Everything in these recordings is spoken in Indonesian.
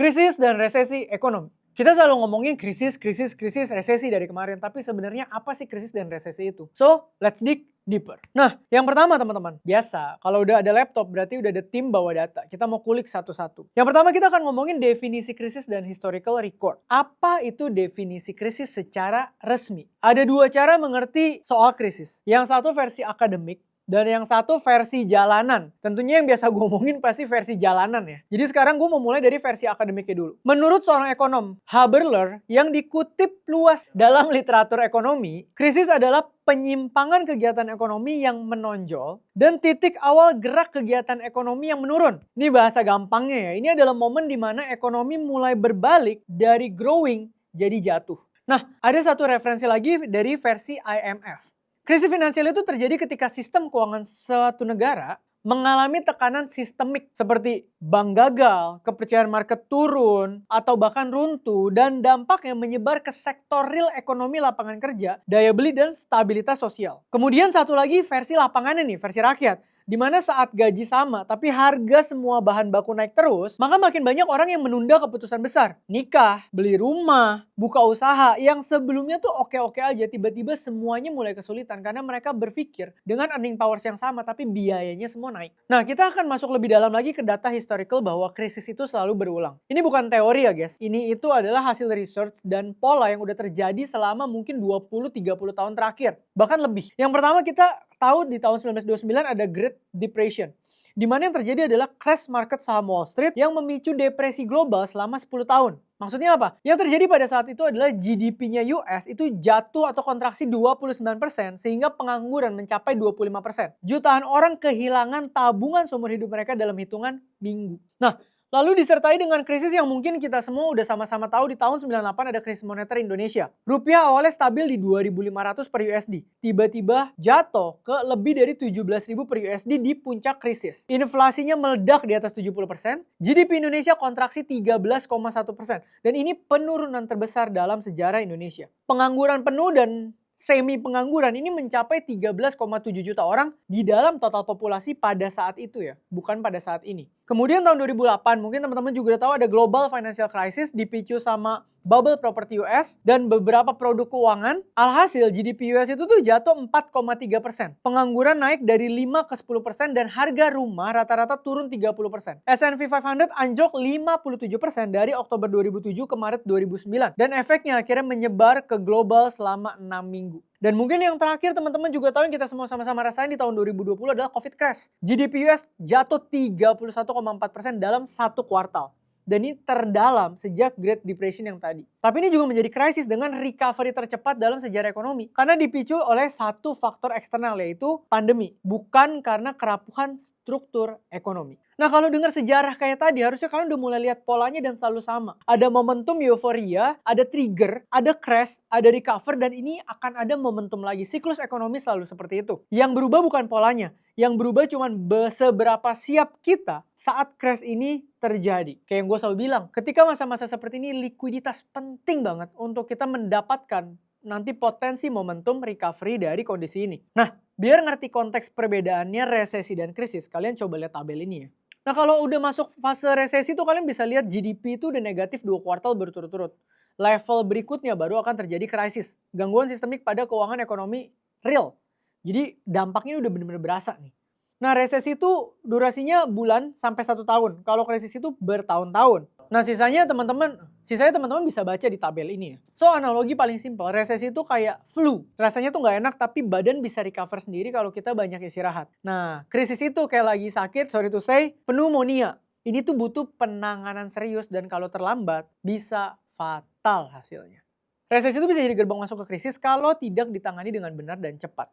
Krisis dan resesi ekonomi. Kita selalu ngomongin krisis, resesi dari kemarin. Tapi sebenarnya apa sih krisis dan resesi itu? So, let's dig deeper. Nah, yang pertama teman-teman. Biasa, kalau udah ada laptop berarti udah ada tim bawa data. Kita mau kulik satu-satu. Yang pertama kita akan ngomongin definisi krisis dan historical record. Apa itu definisi krisis secara resmi? Ada dua cara mengerti soal krisis. Yang satu versi akademik, dan yang satu versi jalanan. Tentunya yang biasa gue ngomongin pasti versi jalanan ya. Jadi sekarang gue mau mulai dari versi akademiknya dulu. Menurut seorang ekonom, Haberler, yang dikutip luas dalam literatur ekonomi, krisis adalah penyimpangan kegiatan ekonomi yang menonjol dan titik awal gerak kegiatan ekonomi yang menurun. Ini bahasa gampangnya ya. Ini adalah momen di mana ekonomi mulai berbalik dari growing jadi jatuh. Nah, ada satu referensi lagi dari versi IMF. Krisis finansial itu terjadi ketika sistem keuangan suatu negara mengalami tekanan sistemik seperti bank gagal, kepercayaan market turun, atau bahkan runtuh dan dampaknya menyebar ke sektor real ekonomi lapangan kerja, daya beli dan stabilitas sosial. Kemudian satu lagi versi lapangannya nih, versi rakyat. Di mana saat gaji sama tapi harga semua bahan baku naik terus, maka makin banyak orang yang menunda keputusan besar. Nikah, beli rumah, buka usaha yang sebelumnya tuh oke-oke aja, tiba-tiba semuanya mulai kesulitan karena mereka berpikir dengan earning powers yang sama tapi biayanya semua naik. Nah, kita akan masuk lebih dalam lagi ke data historical bahwa krisis itu selalu berulang. Ini bukan teori ya guys, ini itu adalah hasil research dan pola yang udah terjadi selama mungkin 20-30 tahun terakhir. Bahkan lebih. Yang pertama kita tahu di tahun 1929 ada Great Depression. Di mana yang terjadi adalah crash market saham Wall Street yang memicu depresi global selama 10 tahun. Maksudnya apa? Yang terjadi pada saat itu adalah GDP-nya US itu jatuh atau kontraksi 29% sehingga pengangguran mencapai 25%. Jutaan orang kehilangan tabungan seumur hidup mereka dalam hitungan minggu. Nah, lalu disertai dengan krisis yang mungkin kita semua udah sama-sama tahu di tahun 98 ada krisis moneter Indonesia. Rupiah awalnya stabil di 2.500 per USD. Tiba-tiba jatuh ke lebih dari 17.000 per USD di puncak krisis. Inflasinya meledak di atas 70%. GDP Indonesia kontraksi 13,1%. Dan ini penurunan terbesar dalam sejarah Indonesia. Pengangguran penuh dan semi pengangguran ini mencapai 13,7 juta orang di dalam total populasi pada saat itu ya, bukan pada saat ini. Kemudian tahun 2008 mungkin teman-teman juga udah tahu ada global financial crisis dipicu sama bubble property US dan beberapa produk keuangan. Alhasil GDP US itu tuh jatuh 4,3%. Pengangguran naik dari 5 ke 10% dan harga rumah rata-rata turun 30%. S&P 500 anjlok 57% dari Oktober 2007 ke Maret 2009 dan efeknya akhirnya menyebar ke global selama 6 minggu. Dan mungkin yang terakhir teman-teman juga tahu yang kita semua sama-sama rasain di tahun 2020 adalah COVID crash. GDP US jatuh 31,4% dalam satu kuartal. Dan ini terdalam sejak Great Depression yang tadi. Tapi ini juga menjadi krisis dengan recovery tercepat dalam sejarah ekonomi. Karena dipicu oleh satu faktor eksternal yaitu pandemi. Bukan karena kerapuhan struktur ekonomi. Nah kalau dengar sejarah kayak tadi harusnya kalian udah mulai lihat polanya dan selalu sama. Ada momentum euforia, ada trigger, ada crash, ada recover dan ini akan ada momentum lagi. Siklus ekonomi selalu seperti itu. Yang berubah bukan polanya. Yang berubah cuma seberapa siap kita saat crash ini terjadi. Kayak yang gue selalu bilang, ketika masa-masa seperti ini likuiditas penting banget untuk kita mendapatkan nanti potensi momentum recovery dari kondisi ini. Nah, biar ngerti konteks perbedaannya resesi dan krisis, kalian coba lihat tabel ini ya. Nah kalau udah masuk fase resesi tuh kalian bisa lihat GDP itu udah negatif 2 kuartal berturut-turut. Level berikutnya baru akan terjadi krisis. Gangguan sistemik pada keuangan ekonomi real. Jadi dampaknya udah bener-bener berasa nih. Nah resesi itu durasinya bulan sampai 1 tahun. Kalau krisis itu bertahun-tahun. Nah sisanya teman-teman bisa baca di tabel ini ya. So analogi paling simpel, resesi itu kayak flu. Rasanya tuh nggak enak tapi badan bisa recover sendiri kalau kita banyak istirahat. Nah krisis itu kayak lagi sakit, sorry to say, pneumonia. Ini tuh butuh penanganan serius dan kalau terlambat bisa fatal hasilnya. Resesi itu bisa jadi gerbang masuk ke krisis kalau tidak ditangani dengan benar dan cepat.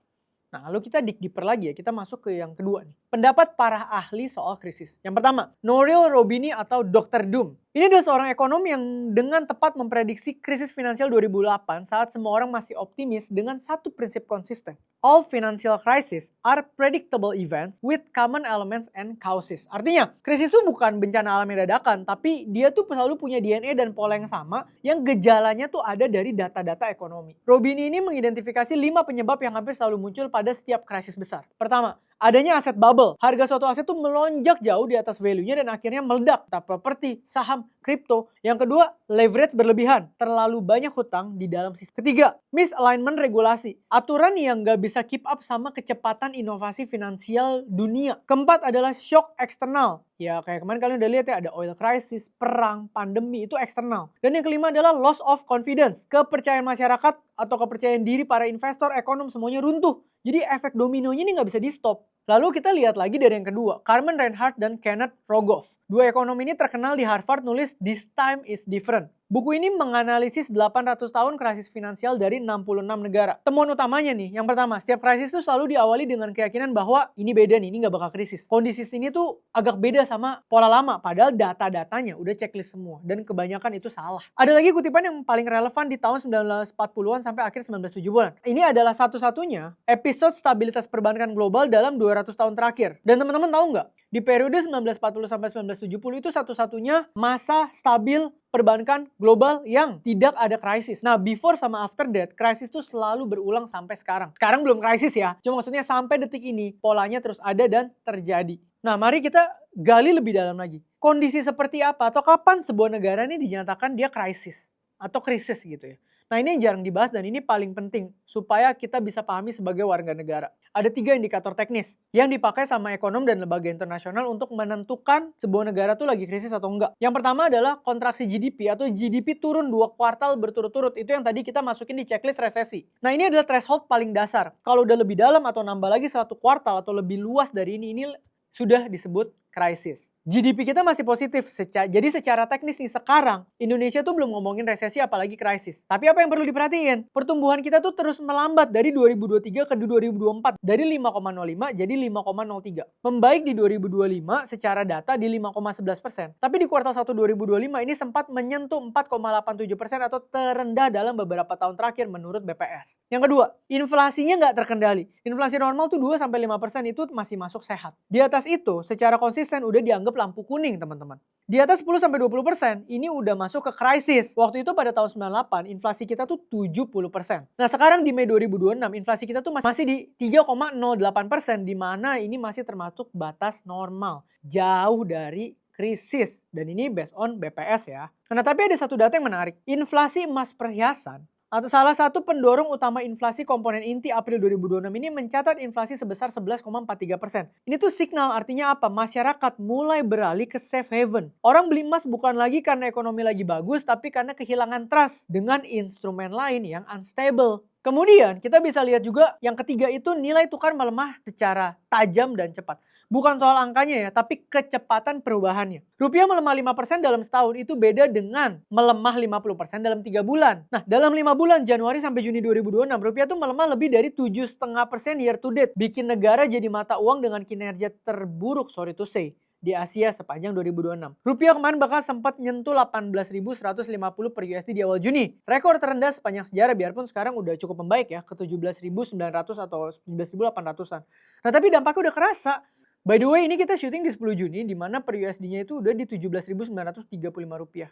Nah, lalu kita dig deeper lagi ya, kita masuk ke yang kedua nih. Pendapat para ahli soal krisis. Yang pertama, Nouriel Roubini atau Dr. Doom. Ini adalah seorang ekonom yang dengan tepat memprediksi krisis finansial 2008 saat semua orang masih optimis dengan satu prinsip konsisten. All financial crises are predictable events with common elements and causes. Artinya, krisis itu bukan bencana alam yang dadakan, tapi dia tuh selalu punya DNA dan pola yang sama yang gejalanya tuh ada dari data-data ekonomi. Roubini ini mengidentifikasi 5 penyebab yang hampir selalu muncul pada setiap krisis besar. Pertama, Adanya aset bubble. Harga suatu aset tuh melonjak jauh di atas value-nya dan akhirnya meledak. Entah properti, saham, kripto. Yang kedua, leverage berlebihan. Terlalu banyak hutang di dalam sistem. Ketiga, misalignment regulasi. Aturan yang nggak bisa keep up sama kecepatan inovasi finansial dunia. Keempat adalah shock eksternal. Ya kayak kemarin kalian udah lihat ya, ada oil crisis, perang, pandemi, itu eksternal. Dan yang kelima adalah loss of confidence. Kepercayaan masyarakat atau kepercayaan diri para investor, ekonom semuanya runtuh. Jadi efek dominonya ini nggak bisa di stop. Lalu kita lihat lagi dari yang kedua, Carmen Reinhardt dan Kenneth Rogoff. Dua ekonom ini terkenal di Harvard nulis This Time is Different. Buku ini menganalisis 800 tahun krisis finansial dari 66 negara. Temuan utamanya nih, yang pertama, setiap krisis itu selalu diawali dengan keyakinan bahwa ini beda nih, ini nggak bakal krisis. Kondisi ini tuh agak beda sama pola lama, padahal data-datanya udah checklist semua. Dan kebanyakan itu salah. Ada lagi kutipan yang paling relevan di tahun 1940-an sampai akhir 1970-an. Ini adalah satu-satunya episode stabilitas perbankan global dalam 200 tahun terakhir. Dan teman-teman tahu nggak? Di periode 1940 sampai 1970 itu satu-satunya masa stabil perbankan global yang tidak ada krisis. Nah, before sama after that, krisis itu selalu berulang sampai sekarang. Sekarang belum krisis ya, cuma maksudnya sampai detik ini polanya terus ada dan terjadi. Nah, mari kita gali lebih dalam lagi. Kondisi seperti apa atau kapan sebuah negara ini dinyatakan dia krisis atau krisis gitu ya. Nah, ini jarang dibahas dan ini paling penting supaya kita bisa pahami sebagai warga negara. Ada 3 indikator teknis yang dipakai sama ekonom dan lembaga internasional untuk menentukan sebuah negara tuh lagi krisis atau enggak. Yang pertama adalah kontraksi GDP atau GDP turun 2 kuartal berturut-turut. Itu yang tadi kita masukin di checklist resesi. Nah, ini adalah threshold paling dasar. Kalau udah lebih dalam atau nambah lagi 1 kuartal atau lebih luas dari ini sudah disebut krisis. GDP kita masih positif, jadi secara teknis nih sekarang Indonesia tuh belum ngomongin resesi apalagi krisis. Tapi apa yang perlu diperhatiin? Pertumbuhan kita tuh terus melambat dari 2023 ke 2024. Dari 5,05 jadi 5,03. Membaik di 2025 secara data di 5,11%. Tapi di kuartal 1 2025 ini sempat menyentuh 4,87% atau terendah dalam beberapa tahun terakhir menurut BPS. Yang kedua, inflasinya nggak terkendali. Inflasi normal tuh 2-5% itu masih masuk sehat. Di atas itu secara konsisten udah dianggap lampu kuning teman-teman. Di atas 10-20% ini udah masuk ke krisis. Waktu itu pada tahun 98 inflasi kita tuh 70%. Nah sekarang di Mei 2026 inflasi kita tuh masih di 3,08% di mana ini masih termasuk batas normal. Jauh dari krisis. Dan ini based on BPS ya. Nah tapi ada satu data yang menarik. Inflasi emas perhiasan atau salah satu pendorong utama inflasi komponen inti April 2026 ini mencatat inflasi sebesar 11,43%. Ini tuh signal artinya apa? Masyarakat mulai beralih ke safe haven. Orang beli emas bukan lagi karena ekonomi lagi bagus, tapi karena kehilangan trust dengan instrumen lain yang unstable. Kemudian kita bisa lihat juga yang ketiga itu nilai tukar melemah secara tajam dan cepat. Bukan soal angkanya ya, tapi kecepatan perubahannya. Rupiah melemah 5% dalam setahun itu beda dengan melemah 50% dalam 3 bulan. Nah, dalam 5 bulan Januari sampai Juni 2026, rupiah tuh melemah lebih dari 7,5% year to date. Bikin negara jadi mata uang dengan kinerja terburuk, sorry to say, di Asia sepanjang 2026. Rupiah kemarin bahkan sempat nyentuh 18.150 per USD di awal Juni. Rekor terendah sepanjang sejarah biarpun sekarang udah cukup membaik ya ke 17.900 atau 17.800-an. Nah tapi dampaknya udah kerasa. By the way ini kita syuting di 10 Juni di mana per USD-nya itu udah di 17.935 rupiah.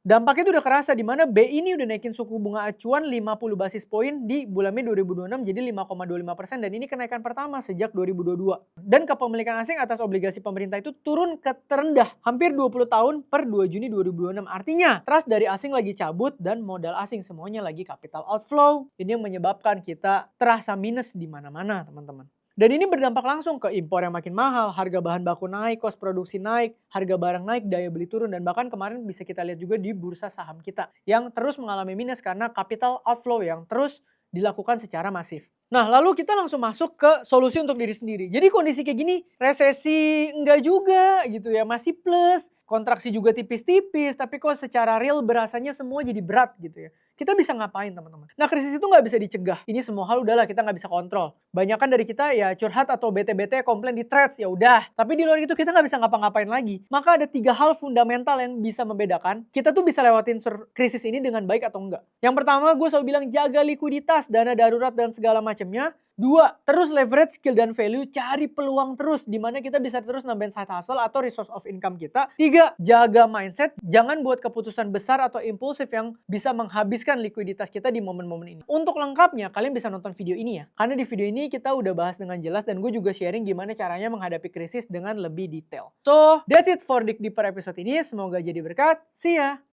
Dampaknya itu udah kerasa di mana BI ini udah naikin suku bunga acuan 50 basis poin di bulan Mei 2026 jadi 5,25% dan ini kenaikan pertama sejak 2022. Dan kepemilikan asing atas obligasi pemerintah itu turun ke terendah hampir 20 tahun per 2 Juni 2026. Artinya trust dari asing lagi cabut dan modal asing semuanya lagi capital outflow. Ini yang menyebabkan kita terasa minus di mana-mana teman-teman. Dan ini berdampak langsung ke impor yang makin mahal, harga bahan baku naik, kos produksi naik, harga barang naik, daya beli turun, dan bahkan kemarin bisa kita lihat juga di bursa saham kita yang terus mengalami minus karena capital outflow yang terus dilakukan secara masif. Nah lalu kita langsung masuk ke solusi untuk diri sendiri. Jadi kondisi kayak gini, resesi enggak juga gitu ya, masih plus, kontraksi juga tipis-tipis, tapi kok secara real berasanya semua jadi berat gitu ya. Kita bisa ngapain teman-teman? Nah krisis itu nggak bisa dicegah. Ini semua hal udahlah kita nggak bisa kontrol. Banyakan dari kita ya curhat atau bete-bete komplain di threads ya udah. Tapi di luar itu kita nggak bisa ngapa-ngapain lagi. Maka ada 3 hal fundamental yang bisa membedakan kita tuh bisa lewatin krisis ini dengan baik atau enggak. Yang pertama gue selalu bilang jaga likuiditas, dana darurat dan segala macamnya. 2, terus leverage skill dan value, cari peluang terus dimana kita bisa terus nambahin side hustle atau resource of income kita. 3, jaga mindset, jangan buat keputusan besar atau impulsif yang bisa menghabiskan likuiditas kita di momen-momen ini. Untuk lengkapnya kalian bisa nonton video ini ya, karena di video ini kita udah bahas dengan jelas dan gue juga sharing gimana caranya menghadapi krisis dengan lebih detail. So, that's it for Dig Deeper episode ini, semoga jadi berkat. See ya!